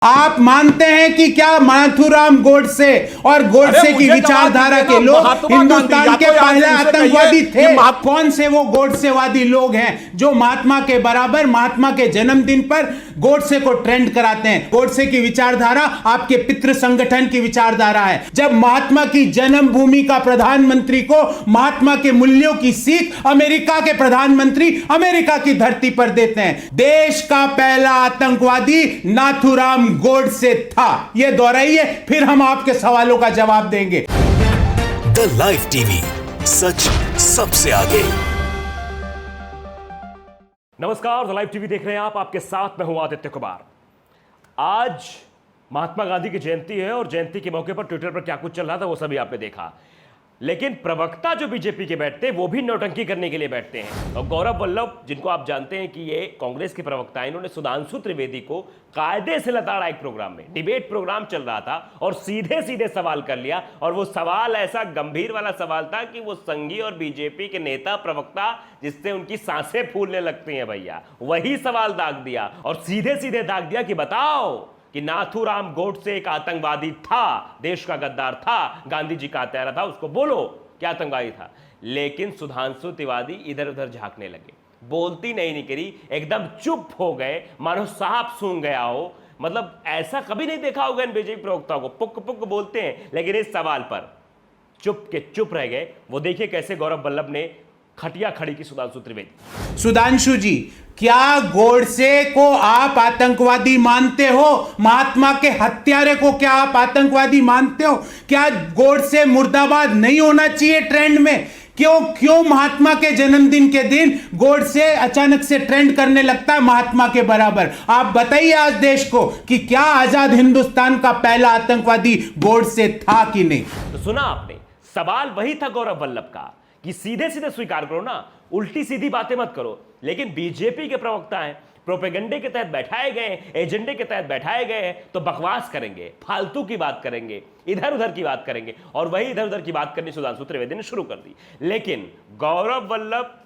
आप मानते हैं कि क्या नाथूराम गोडसे और गोडसे की विचारधारा के लोग हिंदुस्तान के पहले आतंकवादी थे? कौन से वो गोडसेवादी लोग हैं जो महात्मा के बराबर महात्मा के जन्मदिन पर गोडसे को ट्रेंड कराते हैं? गोडसे की विचारधारा आपके पितृ संगठन की विचारधारा है। जब महात्मा की जन्मभूमि का प्रधानमंत्री को महात्मा के मूल्यों की सीख अमेरिका के प्रधानमंत्री अमेरिका की धरती पर देते हैं। देश का पहला आतंकवादी नाथूराम गोडसे था। यह दोहराइए, फिर हम आपके सवालों का जवाब देंगे। द लाइव टीवी, सच सबसे आगे। नमस्कार, द लाइव टीवी देख रहे हैं आप। आपके साथ मैं हूं आदित्य कुमार। आज महात्मा गांधी की जयंती है और जयंती के मौके पर ट्विटर पर क्या कुछ चल रहा था वो सभी आपने देखा। लेकिन प्रवक्ता जो बीजेपी के बैठते हैं वो भी नौटंकी करने के लिए बैठते हैं। और गौरव वल्लभ, जिनको आप जानते हैं कि ये कांग्रेस के प्रवक्ता हैं, इन्होंने सुधांशु त्रिवेदी को कायदे से लताड़ा एक प्रोग्राम में, डिबेट प्रोग्राम चल रहा था, और सीधे सीधे सवाल कर लिया। और वो सवाल ऐसा गंभीर वाला सवाल था कि वो संघी और बीजेपी के नेता प्रवक्ता जिससे उनकी सांसें फूलने लगती हैं भैया, वही सवाल दाग दिया। और सीधे सीधे दाग दिया कि बताओ कि नाथूराम गोडसे एक आतंकवादी था, देश का गद्दार था, गांधी जी का हत्यारा था, उसको बोलो क्या आतंकवादी था। लेकिन सुधांशु तिवारी इधर उधर झांकने लगे, बोलती नहीं निकली, एकदम चुप हो गए, मानो सांप सूंघ गया हो। मतलब ऐसा कभी नहीं देखा होगा इन बीजेपी प्रवक्ताओं को। पुक पुक बोलते हैं, लेकिन इस सवाल पर चुप के चुप रह गए। वो देखिए कैसे गौरव वल्लभ ने खटिया खड़ी की सुधांशु त्रिवेदी। सुधांशु जी, क्या गोडसे को आप आतंकवादी मानते हो? महात्मा के हत्यारे को क्या आप आतंकवादी मानते हो? क्या गोडसे मुर्दाबाद नहीं होना चाहिए ट्रेंड में? क्यों महात्मा के जन्मदिन के दिन गोडसे अचानक से ट्रेंड करने लगता है महात्मा के बराबर? आप बताइए आज देश को कि क्या आजाद हिंदुस्तान का पहला आतंकवादी गोडसे था कि नहीं? तो सुना आपने, सवाल वही था गौरव वल्लभ का कि सीधे सीधे स्वीकार करो ना, उल्टी सीधी बातें मत करो। लेकिन बीजेपी के प्रवक्ता हैं, प्रोपेगेंडे के तहत बैठाए गए, एजेंडे के तहत बैठाए गए, तो बकवास करेंगे, फालतू की बात करेंगे, इधर उधर की बात करेंगे। और वही इधर उधर की बात करनी सुधांशु त्रिवेदी ने शुरू कर दी। लेकिन गौरव वल्लभ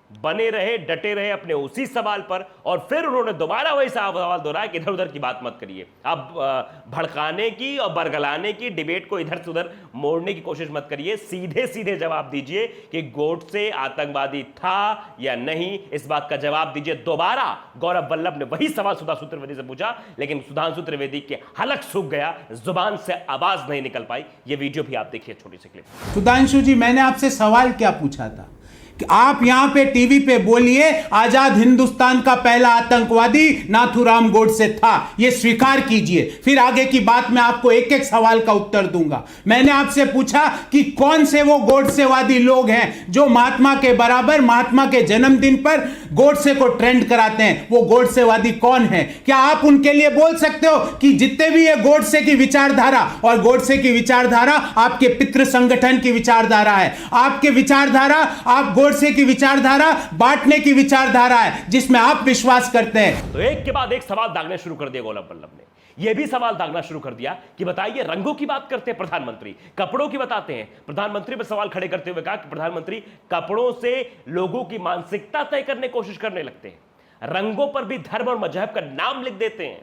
बने रहे, डटे रहे अपने उसी सवाल पर, और फिर उन्होंने दोबारा वही सवाल दोहराया कि इधर उधर की बात मत करिए। अब भड़काने की और बरगलाने की, डिबेट को इधर से उधर मोड़ने की कोशिश मत करिए। सीधे सीधे जवाब दीजिए कि गोडसे आतंकवादी था या नहीं, इस बात का जवाब दीजिए। दोबारा गौरव वल्लभ ने वही सवाल सुधांशु त्रिवेदी से पूछा, लेकिन सुधांशु त्रिवेदी के हलक सूख गया, जुबान से आवाज नहीं निकल पाई। ये वीडियो भी आप देखिए, छोटी सी क्लिप। सुधांशु जी, मैंने आपसे सवाल क्या पूछा था कि आप यहां पे टीवी पे बोलिए आजाद हिंदुस्तान का पहला आतंकवादी नाथूराम गोडसे था, यह स्वीकार कीजिए, फिर आगे की बात में आपको एक एक सवाल का उत्तर दूंगा। मैंने आपसे पूछा कि कौन से वो गोडसेवादी लोग हैं जो महात्मा के बराबर महात्मा के जन्मदिन पर गोडसे को ट्रेंड कराते हैं? वो गोडसेवादी कौन है? क्या आप उनके लिए बोल सकते हो कि जितने भी ये गोडसे की विचारधारा, और गोडसे की विचारधारा आपके पितृ संगठन की विचारधारा है, आपके विचारधारा, आप गोडसे की विचारधारा बांटने की विचारधारा है जिसमें आप विश्वास करते हैं। तो एक के बाद एक सवाल दागने शुरू कर दिया गौरव वल्लभ ने। यह भी सवाल दागना शुरू कर दिया कि बताइए, रंगों की बात करते हैं प्रधानमंत्री, कपड़ों की बताते हैं। प्रधानमंत्री पर सवाल खड़े करते हुए कहा कि प्रधानमंत्री कपड़ों से लोगों की मानसिकता तय करने की कोशिश करने लगते हैं, रंगों पर भी धर्म और मजहब का नाम लिख देते हैं।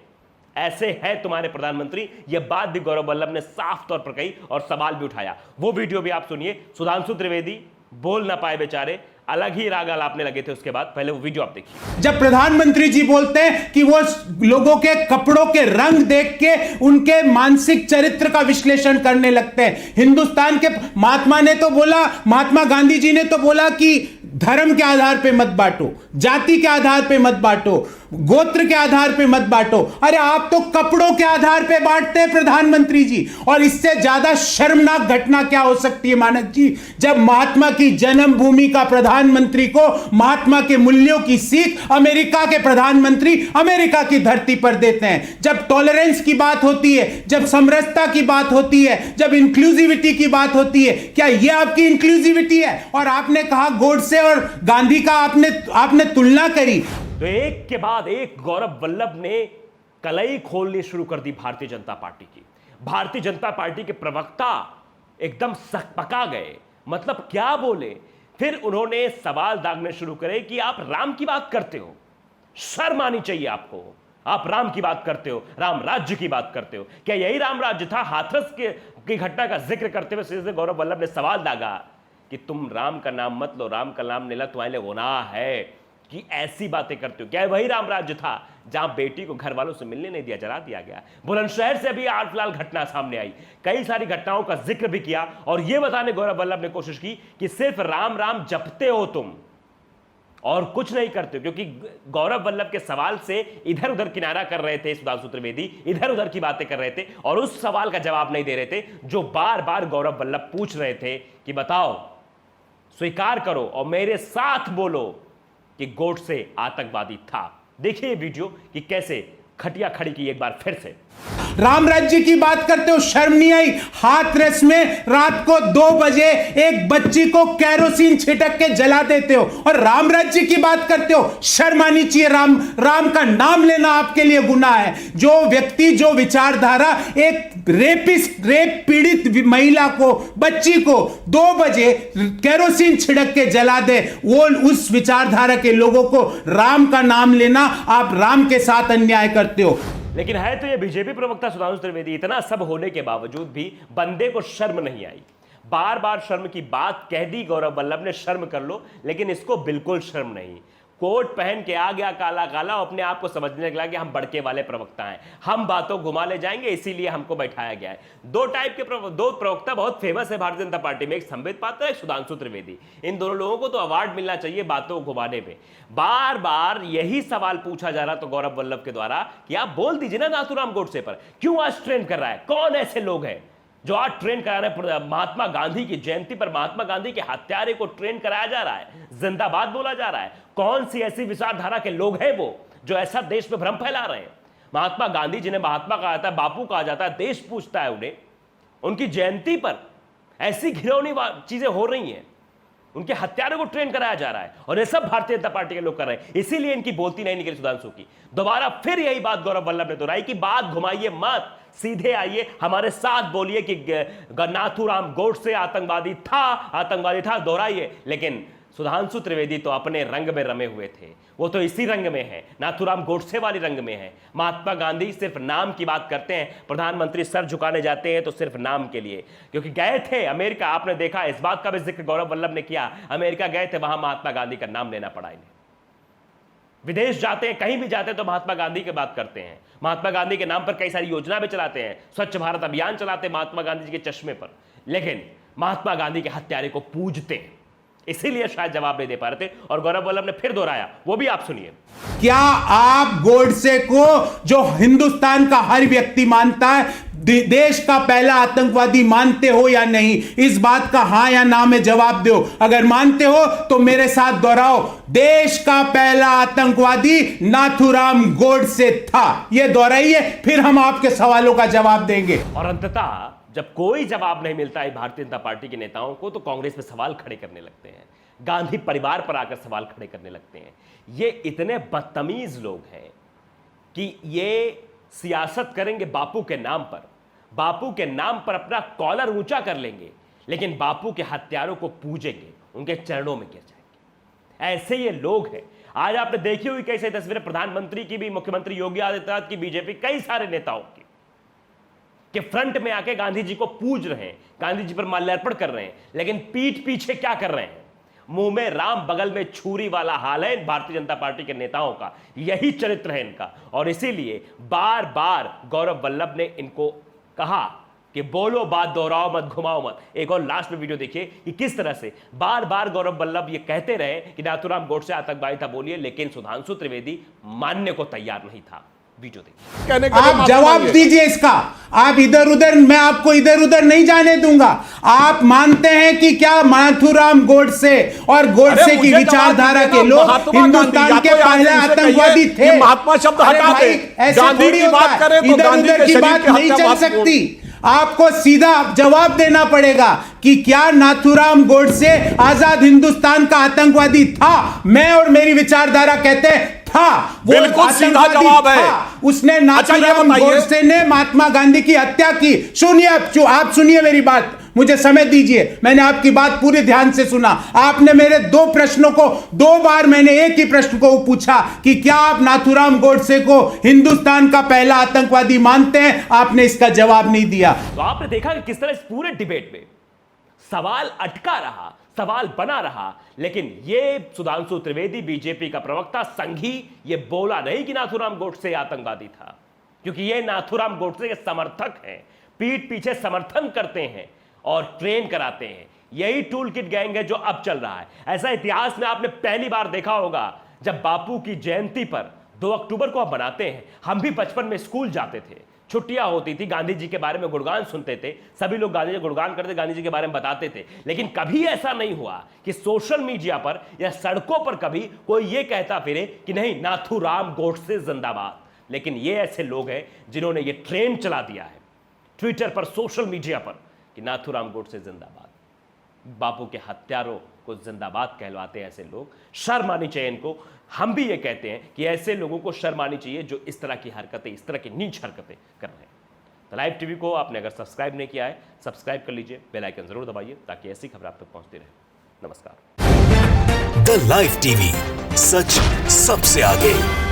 ऐसे है तुम्हारे प्रधानमंत्री। यह बात भी गौरव वल्लभ ने साफ तौर पर कही और सवाल भी उठाया। वो वीडियो भी आप सुनिए। सुधांशु त्रिवेदी बोल ना पाए बेचारे, अलग ही राग आलापने लगे थे उसके बाद। पहले वो वीडियो आप देखिए। जब प्रधानमंत्री जी बोलते हैं कि वो लोगों के कपड़ों के रंग देख के उनके मानसिक चरित्र का विश्लेषण करने लगते हैं। हिंदुस्तान के महात्मा ने तो बोला, महात्मा गांधी जी ने तो बोला कि धर्म के आधार पे मत बांटो, जाति के आधार पे मत बांटो, गोत्र के आधार पे मत बांटो। अरे आप तो कपड़ों के आधार पे बांटते हैं प्रधानमंत्री जी। और इससे ज्यादा शर्मनाक घटना क्या हो सकती है मानक जी, जब महात्मा की जन्मभूमि का प्रधानमंत्री को महात्मा के मूल्यों की सीख अमेरिका के प्रधानमंत्री अमेरिका की धरती पर देते हैं। जब टॉलरेंस की बात होती है, जब समरसता की बात होती है, जब इंक्लूसिविटी की बात होती है, क्या यह आपकी इंक्लूसिविटी है? और आपने कहा गोडसे और गांधी का आपने तुलना करी। तो एक के बाद एक गौरव वल्लभ ने कलई खोलनी शुरू कर दी भारतीय जनता पार्टी की। भारतीय जनता पार्टी के प्रवक्ता एकदम सकपका गए, मतलब क्या बोले। फिर उन्होंने सवाल दागने शुरू करे कि आप राम की बात करते हो, शर्म आनी चाहिए आपको। आप राम की बात करते हो, राम राज्य की बात करते हो। क्या यही राम राज्य था? हाथरस की घटना का जिक्र करते हुए सीधे गौरव वल्लभ ने सवाल दागा कि तुम राम का नाम मत लो, राम का नाम लेना तुम्हारे लिए गुनाह है, कि ऐसी बातें करते हो। क्या वही राम राज्य था जहां बेटी को घर वालों से मिलने नहीं दिया, जला दिया गया? बुलंदशहर से अभी आज फिलहाल घटना सामने आई, कई सारी घटनाओं का जिक्र भी किया और यह बताने गौरव वल्लभ ने कोशिश की कि सिर्फ राम राम जपते हो तुम और कुछ नहीं करते हो। क्योंकि गौरव वल्लभ के सवाल से इधर उधर किनारा कर रहे थे सुधांशु त्रिवेदी, इधर उधर की बातें कर रहे थे और उस सवाल का जवाब नहीं दे रहे थे जो बार बार गौरव वल्लभ पूछ रहे थे कि बताओ, स्वीकार करो और मेरे साथ बोलो कि गोडसे आतंकवादी था। देखिए ये वीडियो कि कैसे खटिया खड़ी की एक बार फिर से। राम राज्य की बात करते हो, शर्म नहीं आई? हाथरस में रात को 2 बजे एक बच्ची को कैरोसिन छिटक के जला देते हो और राम राज्य की बात करते हो। शर्म आनी चाहिए। राम का नाम लेना आपके लिए गुनाह है। जो व्यक्ति, जो विचारधारा एक रेप पीड़ित महिला को, बच्ची को 2 बजे कैरोसिन छिड़क के जला दे, वो उस विचारधारा के लोगों को राम का नाम लेना, आप राम के साथ अन्याय करते हो। लेकिन है तो ये बीजेपी प्रवक्ता सुधांशु त्रिवेदी, इतना सब होने के बावजूद भी बंदे को शर्म नहीं आई। बार बार शर्म की बात कह दी गौरव वल्लभ ने, शर्म कर लो, लेकिन इसको बिल्कुल शर्म नहीं। कोट पहन के आ गया काला काला, अपने आप को समझने लगा कि हम बड़के वाले प्रवक्ता हैं, हम बातों घुमा ले जाएंगे, इसीलिए हमको बैठाया गया है। दो प्रवक्ता बहुत फेमस है भारतीय जनता पार्टी में, एक संबित पात्रा, एक सुधांशु त्रिवेदी। इन दोनों लोगों को तो अवार्ड मिलना चाहिए बातों को घुमाने में। बार बार यही सवाल पूछा जा रहा तो गौरव वल्लभ के द्वारा कि आप बोल दीजिए ना नाथूराम गोडसे पर क्यों आज ट्रेंड कर रहा है, कौन ऐसे लोग हैं जो आज ट्रेन करा रहे हैं? महात्मा गांधी की जयंती पर महात्मा गांधी के हत्यारे को ट्रेन कराया जा रहा है, जिंदाबाद बोला जा रहा है। कौन सी ऐसी विचारधारा के लोग हैं वो जो ऐसा देश में भ्रम फैला रहे हैं? महात्मा गांधी जिन्हें महात्मा कहा जाता है, बापू कहा जाता है, देश पूछता है उन्हें, उनकी जयंती पर ऐसी घिनौनी चीजें हो रही हैं, उनके हत्यारों को ट्रेन कराया जा रहा है और ये सब भारतीय जनता पार्टी के लोग कर रहे हैं। इसीलिए इनकी बोलती नहीं निकली सुधांशु की। दोबारा फिर यही बात गौरव वल्लभ ने दोहराई कि बात घुमाइए मत, सीधे आइए, हमारे साथ बोलिए कि नाथूराम गोडसे आतंकवादी था, दोहराइए। लेकिन सुधांशु त्रिवेदी तो अपने रंग में रमे हुए थे, वो तो इसी रंग में है, नाथूराम गोडसे वाली रंग में है। महात्मा गांधी सिर्फ नाम की बात करते हैं, प्रधानमंत्री सर झुकाने जाते हैं तो सिर्फ नाम के लिए, क्योंकि गए थे अमेरिका, आपने देखा, इस बात का भी जिक्र गौरव वल्लभ ने किया, अमेरिका गए थे, वहां महात्मा गांधी का नाम लेना पड़ा इन्हें। विदेश जाते हैं, कहीं भी जाते हैं तो महात्मा गांधी की बात करते हैं, महात्मा गांधी के नाम पर कई सारी योजना भी चलाते हैं, स्वच्छ भारत अभियान चलाते हैं महात्मा गांधी जी के चश्मे पर, लेकिन महात्मा गांधी के हत्यारे को पूजते हैं, इसीलिए शायद जवाब नहीं दे पा रहे थे। और गौरव वल्लभ ने फिर दोहराया, वो भी आप सुनिए। क्या आप गोडसे को, जो हिंदुस्तान का हर व्यक्ति मानता है, देश का पहला आतंकवादी मानते हो या नहीं? इस बात का हां या ना में जवाब दो। अगर मानते हो तो मेरे साथ दोहराओ, देश का पहला आतंकवादी नाथूराम गोडसे था। यह दोहराइए, फिर हम आपके सवालों का जवाब देंगे। और अंततः जब कोई जवाब नहीं मिलता है भारतीय जनता पार्टी के नेताओं को, तो कांग्रेस पे सवाल खड़े करने लगते हैं, गांधी परिवार पर आकर सवाल खड़े करने लगते हैं। ये इतने बदतमीज लोग हैं कि ये सियासत करेंगे बापू के नाम पर, बापू के नाम पर अपना कॉलर ऊंचा कर लेंगे, लेकिन बापू के हत्यारों को पूजेंगे, उनके चरणों में गिर जाएंगे। ऐसे ये लोग हैं। आज आपने देखी हुई कैसे तस्वीरें प्रधानमंत्री की भी, मुख्यमंत्री योगी आदित्यनाथ की, बीजेपी कई सारे नेताओं की, कि फ्रंट में आके गांधी जी को पूज रहे हैं, गांधी जी पर माल्यार्पण कर रहे हैं, लेकिन पीठ पीछे क्या कर रहे हैं? मुंह में राम, बगल में छुरी वाला हाल है भारतीय जनता पार्टी के नेताओं का, यही चरित्र है इनका। और इसीलिए बार बार गौरव वल्लभ ने इनको कहा कि बोलो बात, दोहराओ मत, घुमाओ मत। एक और लास्ट में वीडियो देखिए कि किस तरह से बार बार गौरव वल्लभ ये कहते रहे कि नाथूराम गोडसे आतंकवादी था, बोलिए, लेकिन सुधांशु त्रिवेदी मानने को तैयार नहीं था। वीडियो देखिए। आप जवाब दीजिए इसका। आप इधर उधर, मैं आपको इधर उधर नहीं जाने दूंगा। आप मानते हैं कि क्या नाथूराम गोडसे और गोडसे की विचारधारा के लोग हिंदुस्तान के पहले आतंकवादी थे? महात्मा शब्द हटा दे, गांधी की बात करें तो इधर उधर की बात नहीं चल सकती। आपको सीधा जवाब देना पड़ेगा कि क्या नाथूराम गोडसे आजाद हिंदुस्तान का आतंकवादी था? मैं और मेरी विचारधारा कहते हैं था, वो बिल्कुल सीधा जवाब है। उसने, नाथूराम गोडसे ने महात्मा गांधी की हत्या की। सुनिए, आप सुनिए मेरी बात, मुझे समय दीजिए, मैंने आपकी बात पूरे ध्यान से सुना। आपने मेरे 2 प्रश्नों को 2 बार मैंने एक ही प्रश्न को पूछा कि क्या आप नाथूराम गोडसे को हिंदुस्तान का पहला आतंकवादी मानते हैं? आपने इसका जवाब नहीं दिया। तो आपने देखा कि किस तरह इस पूरे डिबेट में सवाल अटका रहा, सवाल बना रहा, लेकिन ये सुधांशु त्रिवेदी बीजेपी का प्रवक्ता संघी ये बोला नहीं कि नाथूराम गोडसे आतंकवादी था, क्योंकि ये नाथूराम गोडसे के समर्थक हैं, पीठ पीछे समर्थन करते हैं और ट्रेन कराते हैं। यही टूल किट गैंग है जो अब चल रहा है। ऐसा इतिहास में आपने पहली बार देखा होगा जब बापू की जयंती पर 2 अक्टूबर को आप बनाते हैं। हम भी बचपन में स्कूल जाते थे, छुट्टियां होती थी, गांधी जी के बारे में गुणगान सुनते थे, सभी लोग गांधी जी गुणगान करते, गांधी जी के बारे में बताते थे। लेकिन कभी ऐसा नहीं हुआ कि सोशल मीडिया पर या सड़कों पर कभी कोई ये कहता फिरे कि नहीं नाथूराम गोडसे जिंदाबाद। लेकिन ये ऐसे लोग हैं जिन्होंने ये ट्रेंड चला दिया है ट्विटर पर, सोशल मीडिया पर, कि नाथूराम गोडसे जिंदाबाद, बापू के हत्यारों को जिंदाबाद कहलवाते हैं ऐसे लोग। शर्म आनी चाहिए इनको। हम भी ये कहते हैं कि ऐसे लोगों को शर्म आनी चाहिए जो इस तरह की हरकतें, इस तरह की नीच हरकतें कर रहे हैं। तो लाइव टीवी को आपने अगर सब्सक्राइब नहीं किया है, सब्सक्राइब कर लीजिए, बेल आइकन जरूर दबाइए ताकि ऐसी खबर आप तक पहुंचती रहे। नमस्कार। द लाइव टीवी, सच सबसे आगे।